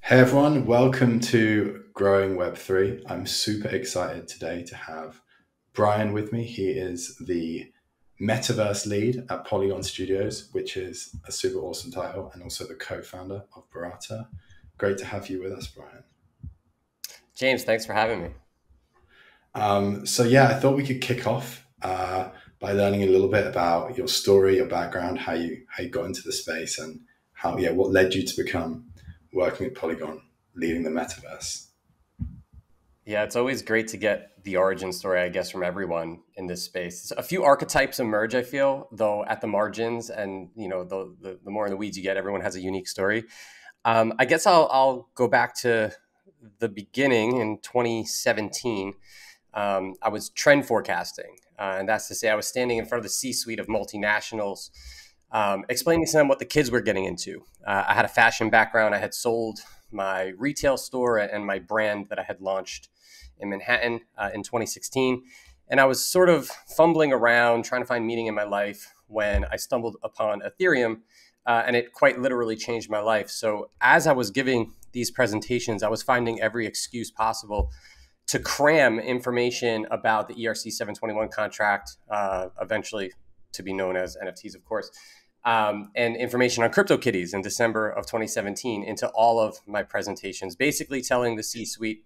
Hey everyone, welcome to Growing Web3. I'm super excited today to have Brian with me. He is the Metaverse lead at Polygon Studios, which is a super awesome title, and also the co-founder of Barata. Great to have you with us, Brian. James, thanks for having me. I thought we could kick off by learning a little bit about your story, your background, how you got into the space, and what led you to become working at Polygon, leading the Metaverse. Yeah, it's always great to get the origin story, I guess, from everyone in this space. A few archetypes emerge, I feel, though at the margins, and the more in the weeds you get, everyone has a unique story. I guess I'll go back to the beginning in 2017. I was trend forecasting, and that's to say, I was standing in front of the C-suite of multinationals, explaining to them what the kids were getting into. I had a fashion background. I had sold my retail store and my brand that I had launched in Manhattan in 2016. And I was sort of fumbling around, trying to find meaning in my life when I stumbled upon Ethereum, and it quite literally changed my life. So as I was giving these presentations, I was finding every excuse possible to cram information about the ERC 721 contract, eventually to be known as NFTs, of course, and information on CryptoKitties in December of 2017 into all of my presentations, basically telling the C-suite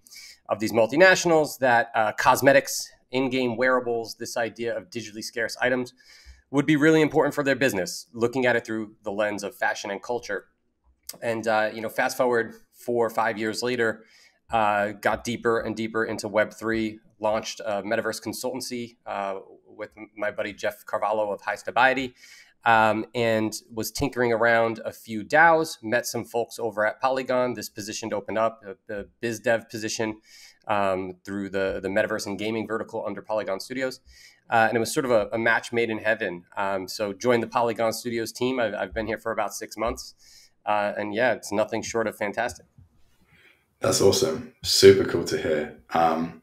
of these multinationals that cosmetics, in-game wearables, this idea of digitally scarce items would be really important for their business, looking at it through the lens of fashion and culture. And, fast forward 4 or 5 years later, got deeper and deeper into Web3, launched a Metaverse consultancy with my buddy Jeff Carvalho of High Stability, and was tinkering around a few DAOs, met some folks over at Polygon. This position opened up, the biz dev position, through the Metaverse and gaming vertical under Polygon Studios. And it was sort of a match made in heaven. So joined the Polygon Studios team. I've been here for about 6 months. And yeah, it's nothing short of fantastic. That's awesome. Super cool to hear. I'm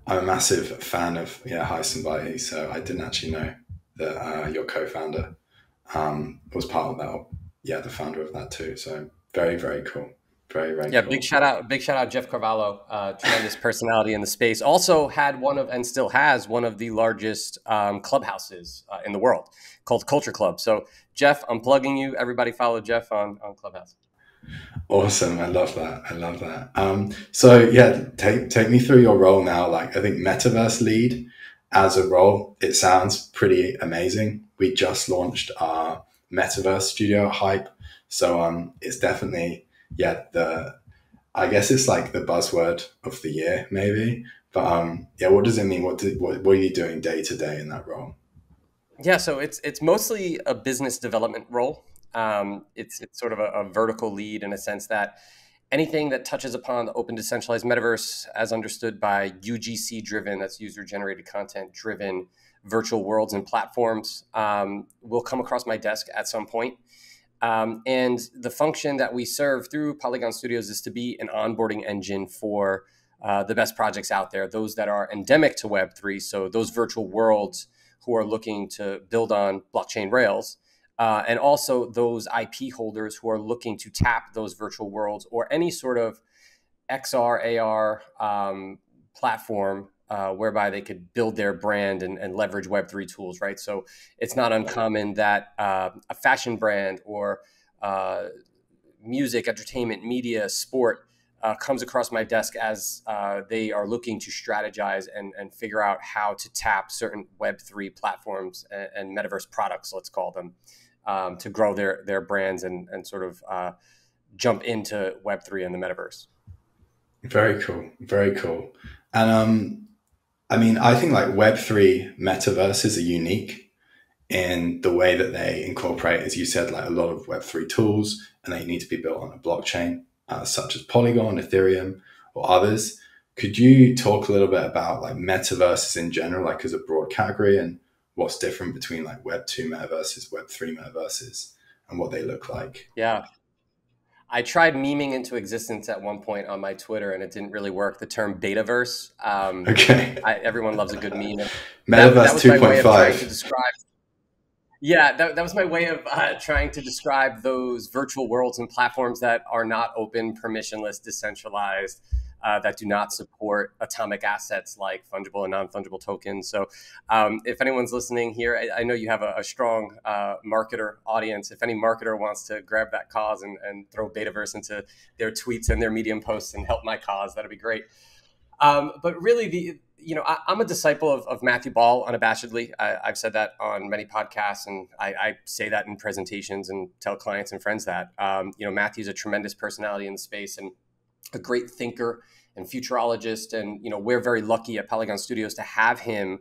a massive fan of High Stability, so I didn't actually know that your co-founder was part of that. Yeah, the founder of that too. So very, very cool. Very, very Yeah, cool. big shout out, Jeff Carvalho, tremendous personality in the space. Also had one of, and still has one of the largest clubhouses in the world called Culture Club. So Jeff, I'm plugging you. Everybody follow Jeff on Clubhouse. Awesome. I love that. I love that. Take me through your role now. Like, I think Metaverse lead as a role, it sounds pretty amazing. We just launched our Metaverse studio Hype. So it's definitely, I guess it's like the buzzword of the year, maybe. But what does it mean? What are you doing day to day in that role? Yeah, so it's mostly a business development role. It's sort of a vertical lead in a sense that anything that touches upon the open decentralized metaverse, as understood by UGC driven, that's user generated content driven virtual worlds and platforms, will come across my desk at some point. And the function that we serve through Polygon Studios is to be an onboarding engine for the best projects out there, those that are endemic to Web3. So those virtual worlds who are looking to build on blockchain rails, and also those IP holders who are looking to tap those virtual worlds or any sort of XR, AR platform whereby they could build their brand and leverage Web3 tools, right? So it's not uncommon that a fashion brand or music, entertainment, media, sport comes across my desk as they are looking to strategize and figure out how to tap certain Web3 platforms and metaverse products, let's call them, to grow their brands and sort of jump into Web3 and the metaverse. Very cool. Very cool. And I think like Web3 metaverses are unique in the way that they incorporate, as you said, like a lot of Web3 tools, and they need to be built on a blockchain, such as Polygon, Ethereum, or others. Could you talk a little bit about like metaverses in general, like as a broad category, and what's different between like Web2 metaverses, Web3 metaverses, and what they look like? Yeah. I tried memeing into existence at one point on my Twitter, and it didn't really work. The term betaverse. Okay. Everyone loves a good meme. That Metaverse was my way of trying to 2.5. describe. Yeah, that was my way of trying to describe those virtual worlds and platforms that are not open, permissionless, decentralized, that do not support atomic assets like fungible and non-fungible tokens. So if anyone's listening here, I know you have a strong marketer audience. If any marketer wants to grab that cause and throw Betaverse into their tweets and their Medium posts and help my cause, that'd be great. But really, I'm a disciple of Matthew Ball unabashedly. I've said that on many podcasts, and I say that in presentations and tell clients and friends that. Matthew's a tremendous personality in the space and a great thinker and futurologist. And, we're very lucky at Polygon Studios to have him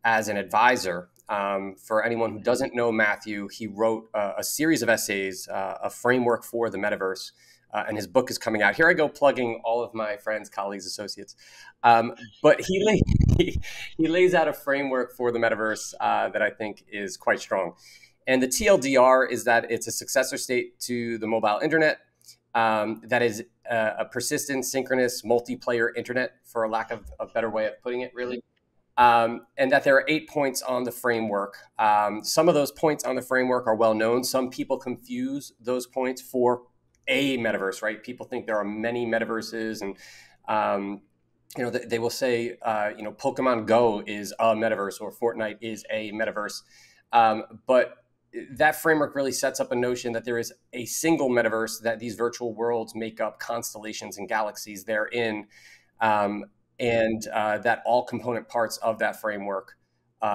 as an advisor. For anyone who doesn't know Matthew, he wrote a series of essays, a framework for the metaverse. And his book is coming out. Here I go plugging all of my friends, colleagues, associates. But he lays out a framework for the metaverse that I think is quite strong. And the TLDR is that it's a successor state to the mobile internet that is a persistent, synchronous, multiplayer internet, for a lack of a better way of putting it, really. And that there are 8 points on the framework. Some of those points on the framework are well known. Some people confuse those points for a metaverse, right? People think there are many metaverses, and they will say, Pokemon Go is a metaverse or Fortnite is a metaverse, but that framework really sets up a notion that there is a single metaverse, that these virtual worlds make up constellations and galaxies therein, and that all component parts of that framework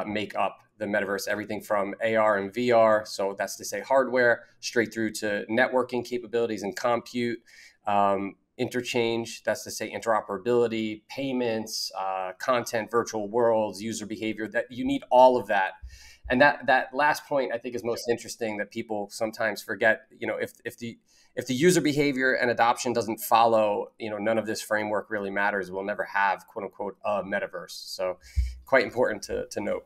make up the metaverse, everything from AR and VR, so that's to say hardware, straight through to networking capabilities and compute, interchange, that's to say interoperability, payments, content, virtual worlds, user behavior, that you need all of that. And that last point I think is most interesting, that people sometimes forget. If the user behavior and adoption doesn't follow, none of this framework really matters. We'll never have, quote unquote, a metaverse. So quite important to note.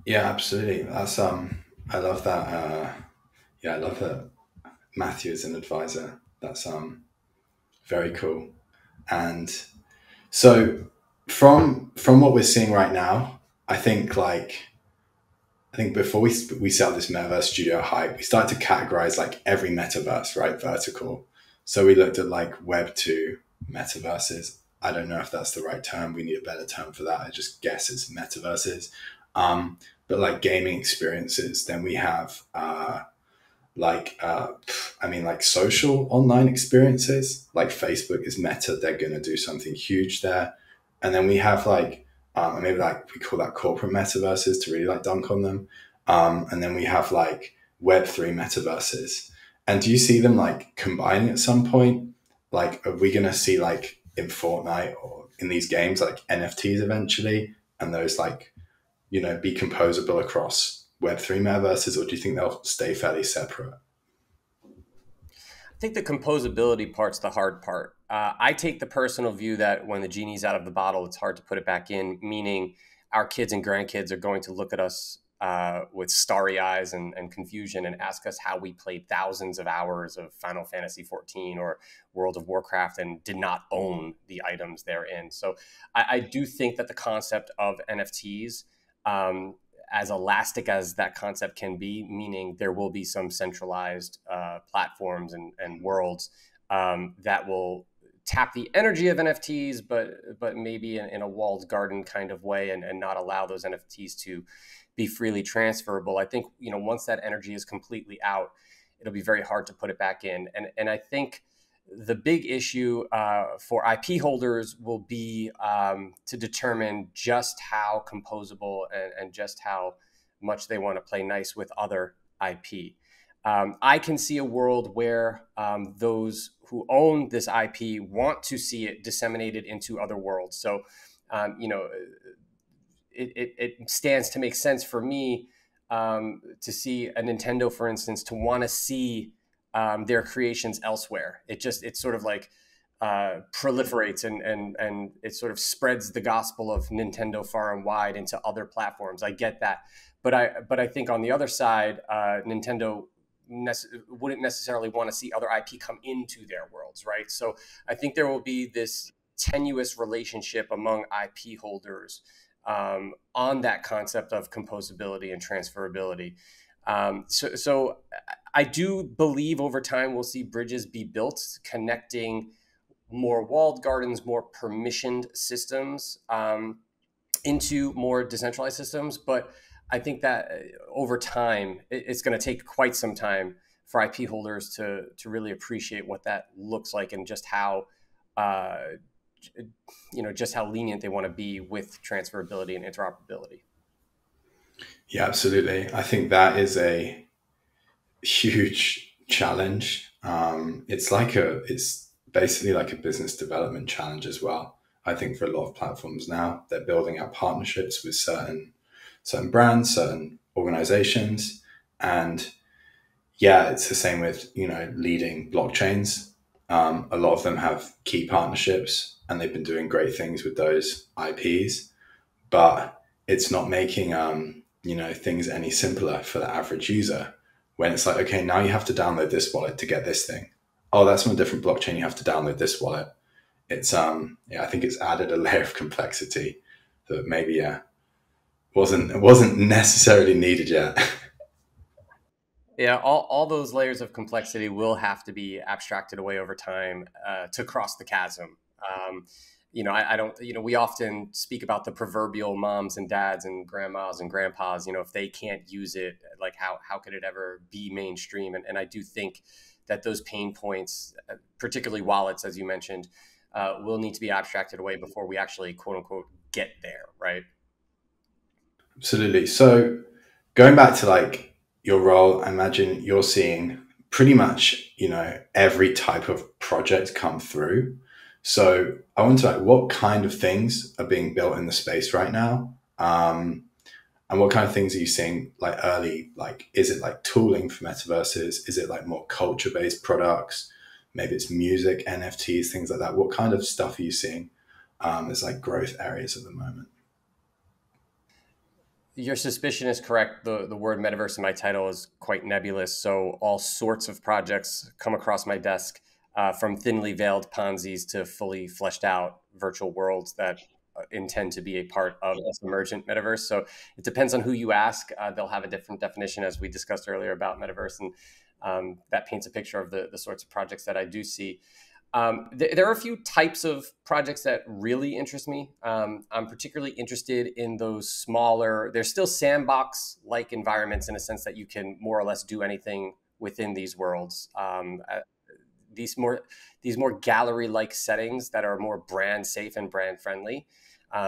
Yeah, absolutely. That's I love that. I love that Matthew is an advisor. That's very cool. And so from what we're seeing right now, I think before we set up this Metaverse Studio hype, we started to categorize like every metaverse, right? Vertical. So we looked at like Web2 metaverses. I don't know if that's the right term. We need a better term for that. I just guess it's metaverses. But like gaming experiences, then we have like social online experiences. Like Facebook is Meta, they're going to do something huge there. And then we have maybe like we call that corporate metaverses to really like dunk on them. And then we have like Web3 metaverses. And do you see them like combining at some point? Like, are we going to see like in Fortnite or in these games like NFTs eventually, and those like, be composable across Web3 metaverses, or do you think they'll stay fairly separate? I think the composability part's the hard part. I take the personal view that when the genie's out of the bottle, it's hard to put it back in, meaning our kids and grandkids are going to look at us with starry eyes and confusion and ask us how we played thousands of hours of Final Fantasy 14 or World of Warcraft and did not own the items therein. So I do think that the concept of NFTs, as elastic as that concept can be, meaning there will be some centralized platforms and worlds that will tap the energy of NFTs, but maybe in a walled garden kind of way, and not allow those NFTs to be freely transferable. I think, once that energy is completely out, it'll be very hard to put it back in. And I think the big issue for IP holders will be to determine just how composable and just how much they want to play nice with other IP. I can see a world where those who own this IP want to see it disseminated into other worlds. So, it stands to make sense for me to see a Nintendo, for instance, to want to see their creations elsewhere. It sort of like proliferates and it sort of spreads the gospel of Nintendo far and wide into other platforms. I get that, but I think on the other side, Nintendo wouldn't necessarily want to see other IP come into their worlds, right? So I think there will be this tenuous relationship among IP holders on that concept of composability and transferability. So I do believe over time we'll see bridges be built connecting more walled gardens, more permissioned systems into more decentralized systems. But I think that over time, it's going to take quite some time for IP holders to really appreciate what that looks like and just how just how lenient they want to be with transferability and interoperability. Yeah, absolutely. I think that is a huge challenge. It's basically like a business development challenge as well. I think for a lot of platforms now, they're building out partnerships with certain brands, certain organizations, and yeah, it's the same with leading blockchains. A lot of them have key partnerships, and they've been doing great things with those IPs, but it's not making things any simpler for the average user. When it's like, okay, now you have to download this wallet to get this thing. Oh, that's on a different blockchain. You have to download this wallet. It's I think it's added a layer of complexity that maybe wasn't necessarily needed yet. Yeah, all those layers of complexity will have to be abstracted away over time to cross the chasm. I don't, we often speak about the proverbial moms and dads and grandmas and grandpas, if they can't use it, like how could it ever be mainstream? And I do think that those pain points, particularly wallets, as you mentioned, will need to be abstracted away before we actually, quote unquote, get there, right? Absolutely. So going back to like your role, I imagine you're seeing pretty much, every type of project come through. So I want to what kind of things are being built in the space right now? And what kind of things are you seeing like early? Like, is it like tooling for metaverses? Is it like more culture-based products? Maybe it's music, NFTs, things like that. What kind of stuff are you seeing as like growth areas at the moment? Your suspicion is correct. The word metaverse in my title is quite nebulous. So all sorts of projects come across my desk, from thinly veiled Ponzi's to fully fleshed out virtual worlds that intend to be a part of this emergent metaverse. So it depends on who you ask. They'll have a different definition, as we discussed earlier about metaverse. And that paints a picture of the sorts of projects that I do see. There are a few types of projects that really interest me. I'm particularly interested in those smaller, they're still sandbox-like environments in a sense that you can more or less do anything within these worlds. These more gallery-like settings that are more brand safe and brand friendly.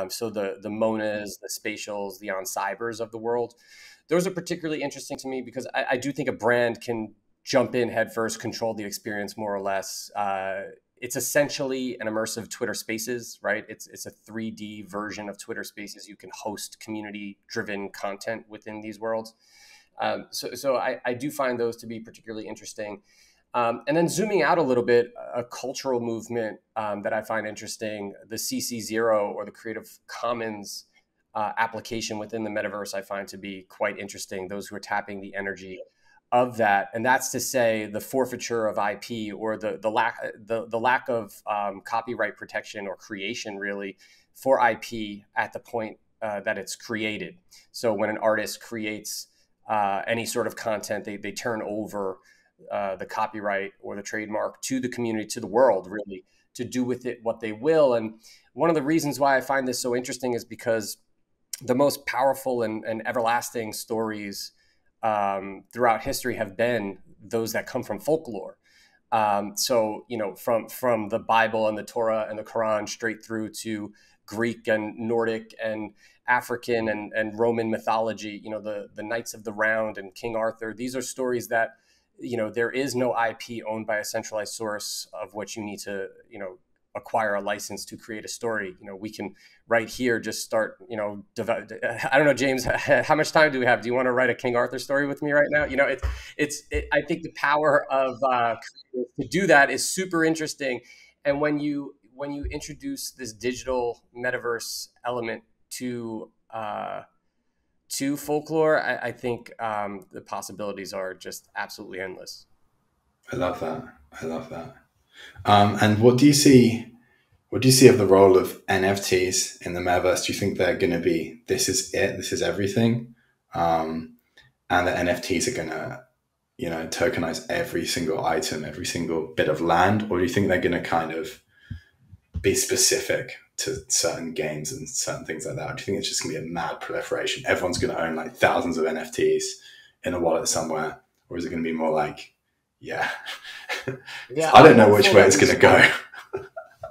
So the Monas, the Spatials, the On Cybers of the world, those are particularly interesting to me because I do think a brand can jump in headfirst, control the experience more or less. It's essentially an immersive Twitter Spaces, right? It's a 3D version of Twitter Spaces. You can host community-driven content within these worlds. So I do find those to be particularly interesting. And then zooming out a little bit, a cultural movement that I find interesting, the CC0 or the Creative Commons application within the metaverse, I find to be quite interesting. Those who are tapping the energy of that, and that's to say the forfeiture of IP or the lack of copyright protection or creation really for IP at the point that it's created. So when an artist creates any sort of content, they turn over the copyright or the trademark to the community, to the world, really, to do with it what they will. And one of the reasons why I find this so interesting is because the most powerful and everlasting stories throughout history have been those that come from folklore. So, from the Bible and the Torah and the Quran straight through to Greek and Nordic and African and Roman mythology, the Knights of the Round and King Arthur, these are stories that, there is no IP owned by a centralized source of which you need to, acquire a license to create a story. We can right here just start, I don't know, James, how much time do we have? Do you want to write a King Arthur story with me right now? I think the power of to do that is super interesting. And when you introduce this digital metaverse element to folklore, I think the possibilities are just absolutely endless. I love that. I love that. And what do you see? What do you see of the role of NFTs in the metaverse? Do you think they're going to be, this is it, this is everything? And the NFTs are going to, tokenize every single item, every single bit of land? Or do you think they're going to kind of be specific to certain games and certain things like that? Or do you think it's just going to be a mad proliferation? Everyone's going to own like thousands of NFTs in a wallet somewhere? Or is it going to be more like, yeah, Yeah, I don't know which way it's going to go.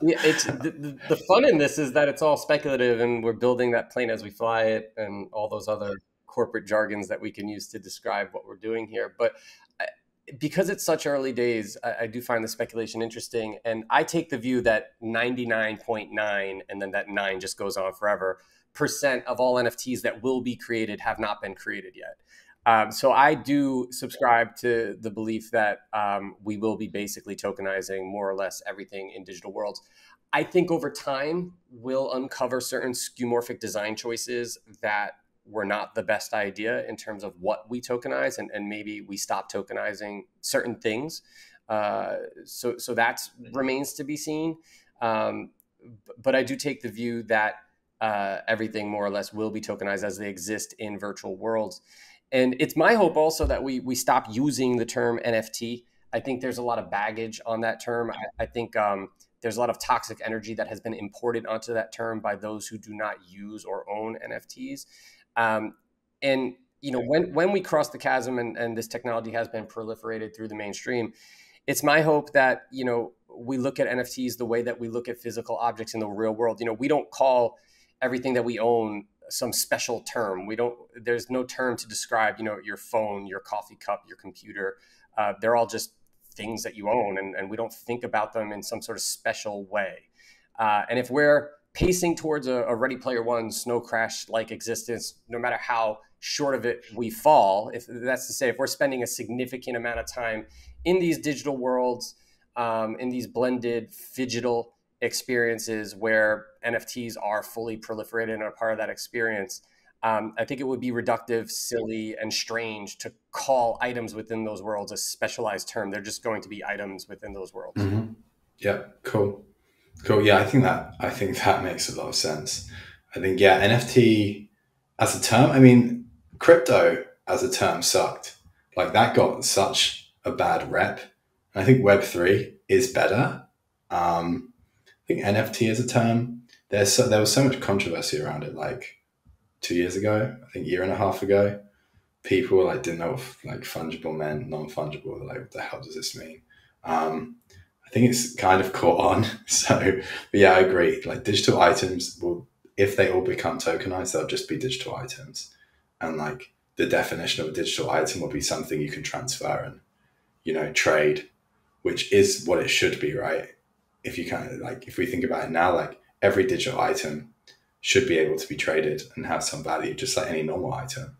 Yeah, it's the fun in this is that it's all speculative, and we're building that plane as we fly it, and all those other corporate jargons that we can use to describe what we're doing here. But because it's such early days, I do find the speculation interesting, and I take the view that 99.9, and then that 9 just goes on forever, % of all NFTs that will be created have not been created yet. So I do subscribe to the belief that we will be basically tokenizing more or less everything in digital worlds. I think over time, we'll uncover certain skeuomorphic design choices that were not the best idea in terms of what we tokenize, and maybe we stop tokenizing certain things. So that remains to be seen. But I do take the view that everything more or less will be tokenized as they exist in virtual worlds. And it's my hope also that we stop using the term NFT. I think there's a lot of baggage on that term. I think there's a lot of toxic energy that has been imported onto that term by those who do not use or own NFTs. And when we cross the chasm and this technology has been proliferated through the mainstream, it's my hope that we look at NFTs the way that we look at physical objects in the real world. We don't call everything that we own some special term. There's no term to describe, your phone, your coffee cup, your computer. They're all just things that you own, and we don't think about them in some sort of special way. And if we're pacing towards a Ready Player One snow crash-like existence, no matter how short of it we fall, if that's to say, if we're spending a significant amount of time in these digital worlds, in these blended phygital experiences where NFTs are fully proliferated and are part of that experience, I think it would be reductive, silly, and strange to call items within those worlds a specialized term. They're just going to be items within those worlds. Mm-hmm. Yeah, cool. Yeah, I think that makes a lot of sense. I think, yeah, NFT as a term, I mean, crypto as a term sucked. Like, that got such a bad rep. I think Web3 is better. I think NFT as a term, there was so much controversy around it, like 2 years ago, I think a year and a half ago. People like didn't know if like fungible meant non-fungible. They're like, what the hell does this mean? I think it's kind of caught on. So, but yeah, I agree. Like, digital items will, if they all become tokenized, they'll just be digital items. And like, the definition of a digital item will be something you can transfer and, trade, which is what it should be, right? If you kind of like, if we think about it now, like every digital item should be able to be traded and have some value, just like any normal item.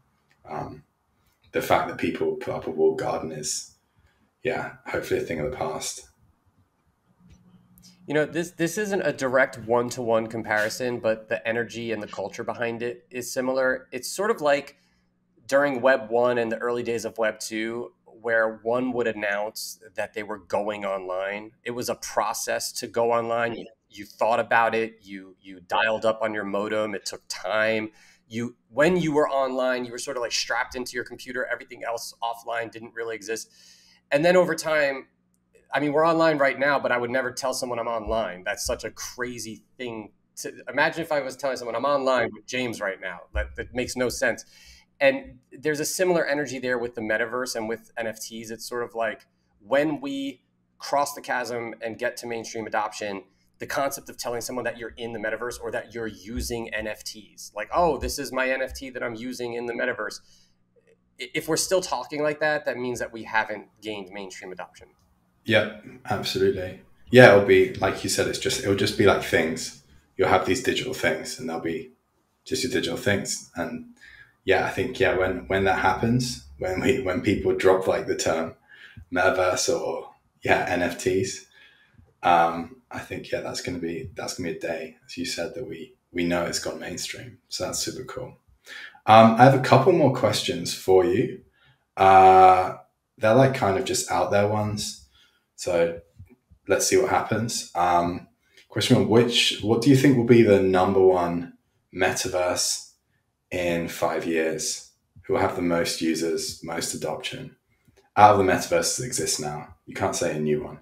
The fact that people put up a walled garden is, yeah, hopefully a thing of the past. This isn't a direct one-to-one comparison, but the energy and the culture behind it is similar. It's sort of like during Web 1 and the early days of Web 2, where one would announce that they were going online. It was a process to go online. You thought about it. You dialed up on your modem. It took time. When you were online, you were sort of like strapped into your computer. Everything else offline didn't really exist. And then over time, I mean, we're online right now, but I would never tell someone I'm online. That's such a crazy thing to imagine. If I was telling someone I'm online with James right now, that makes no sense. And there's a similar energy there with the metaverse and with NFTs. It's sort of like when we cross the chasm and get to mainstream adoption, the concept of telling someone that you're in the metaverse or that you're using NFTs, like, oh, this is my NFT that I'm using in the metaverse. If we're still talking like that, that means that we haven't gained mainstream adoption. Yeah, absolutely. Yeah, it'll be like you said. It'll just be like things. You'll have these digital things, and they'll be just your digital things. And yeah, I think when that happens, when people drop like the term metaverse or NFTs, I think that's gonna be a day, as you said, that we know it's gone mainstream. So that's super cool. I have a couple more questions for you. They're like kind of just out there ones. So let's see what happens. Question one, what do you think will be the number one metaverse in 5 years? Who will have the most users, most adoption? Out of the metaverses that exist now, you can't say a new one.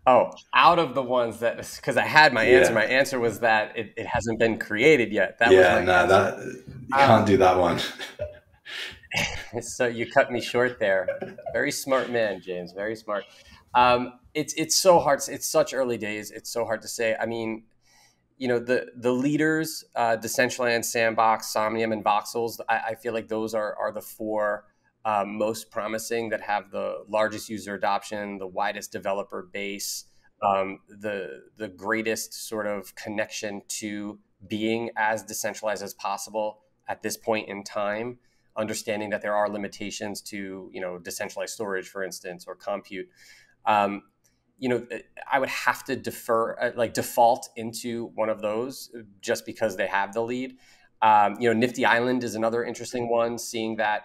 Oh, out of the ones that, because I had my answer. Yeah. My answer was that it hasn't been created yet. That was Yeah, my no, answer. that you can't do that one. So you cut me short there. Very smart man, James. Very smart. It's so hard. It's such early days. It's so hard to say. I mean, the leaders, Decentraland, Sandbox, Somnium, and Voxels. I feel like those are the four most promising, that have the largest user adoption, the widest developer base, the greatest sort of connection to being as decentralized as possible at this point in time, understanding that there are limitations to decentralized storage, for instance, or compute. Um, I would have to default into one of those just because they have the lead. Nifty Island is another interesting one, seeing that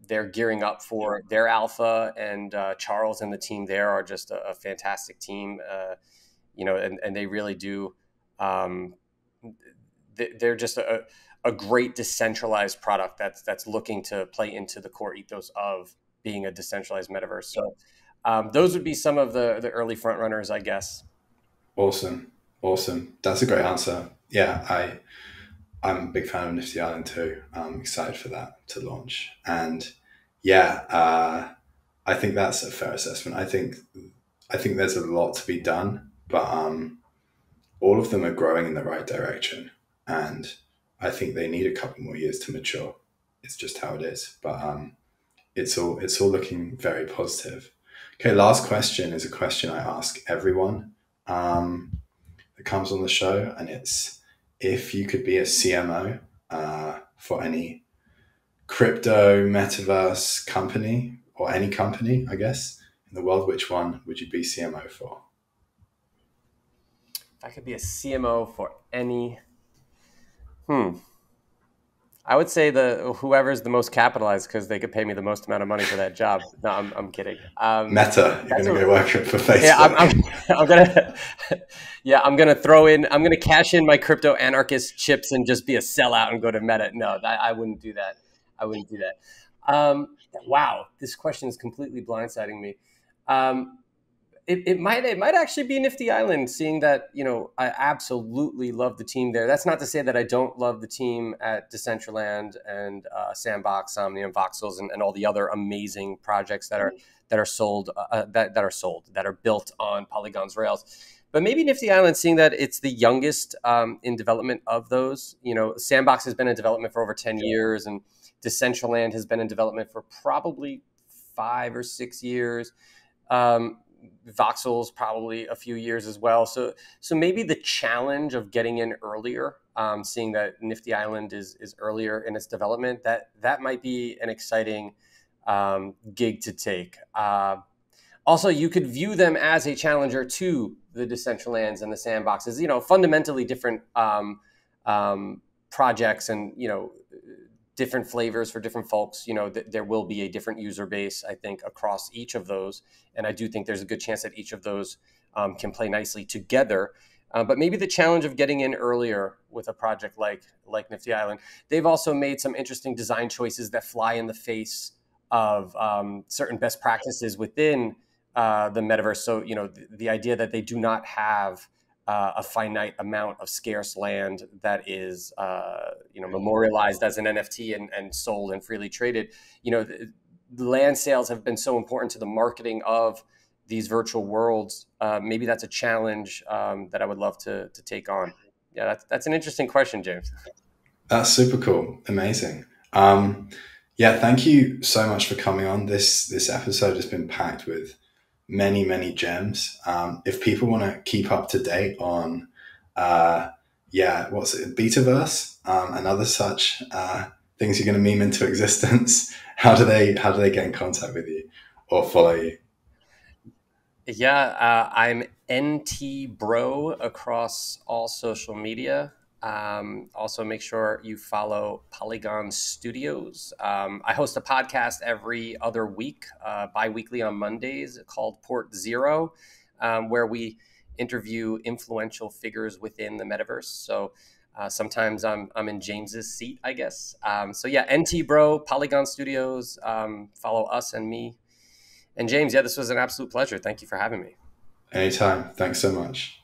they're gearing up for their alpha, and Charles and the team there are just a fantastic team. And they really do. They're just a great decentralized product that's looking to play into the core ethos of being a decentralized metaverse. So those would be some of the early front runners, I guess. Awesome. That's a great answer. Yeah, I'm a big fan of Nifty Island too. I'm excited for that to launch. And yeah, I think that's a fair assessment. I think there's a lot to be done, but all of them are growing in the right direction. And I think they need a couple more years to mature. It's just how it is. But it's all looking very positive. Okay, last question is a question I ask everyone that comes on the show, and it's, if you could be a CMO for any crypto metaverse company, or any company, I guess, in the world, which one would you be CMO for? If I could be a CMO for any, I would say whoever's the most capitalized, because they could pay me the most amount of money for that job. No, I'm kidding. Meta, you're going to go work for Facebook. Yeah, I'm gonna. Yeah, I'm gonna cash in my crypto anarchist chips and just be a sellout and go to Meta. No, I wouldn't do that. Wow, this question is completely blindsiding me. It might actually be Nifty Island, seeing that I absolutely love the team there. That's not to say that I don't love the team at Decentraland and Sandbox, Somnium, Voxels, and all the other amazing projects that are built on Polygon's rails. But maybe Nifty Island, seeing that it's the youngest in development of those. Sandbox has been in development for over 10 years, and Decentraland has been in development for probably 5 or 6 years. Voxel's probably a few years as well. So maybe the challenge of getting in earlier, seeing that Nifty Island is earlier in its development, that might be an exciting gig to take. Also, you could view them as a challenger to the Decentralands and the Sandboxes. Fundamentally different projects, and different flavors for different folks. There will be a different user base, I think, across each of those. And I do think there's a good chance that each of those can play nicely together. But maybe the challenge of getting in earlier with a project like Nifty Island. They've also made some interesting design choices that fly in the face of certain best practices within the metaverse. So, the idea that they do not have a finite amount of scarce land that is, memorialized as an NFT and sold and freely traded. The land sales have been so important to the marketing of these virtual worlds. Maybe that's a challenge that I would love to take on. Yeah, that's an interesting question, James. That's super cool. Amazing. Yeah, thank you so much for coming on. This episode has been packed with many, many gems. If people want to keep up to date on, what's it, Betaverse, and other such things you're going to meme into existence, how do they get in contact with you or follow you? Yeah, I'm NT Bro across all social media. Also, make sure you follow Polygon Studios. I host a podcast every other week, bi-weekly on Mondays, called Port Zero, where we interview influential figures within the metaverse. So sometimes I'm in James's seat, I guess. So yeah, NT Bro, Polygon Studios, follow us and me. And James, yeah, this was an absolute pleasure. Thank you for having me. Anytime. Thanks so much.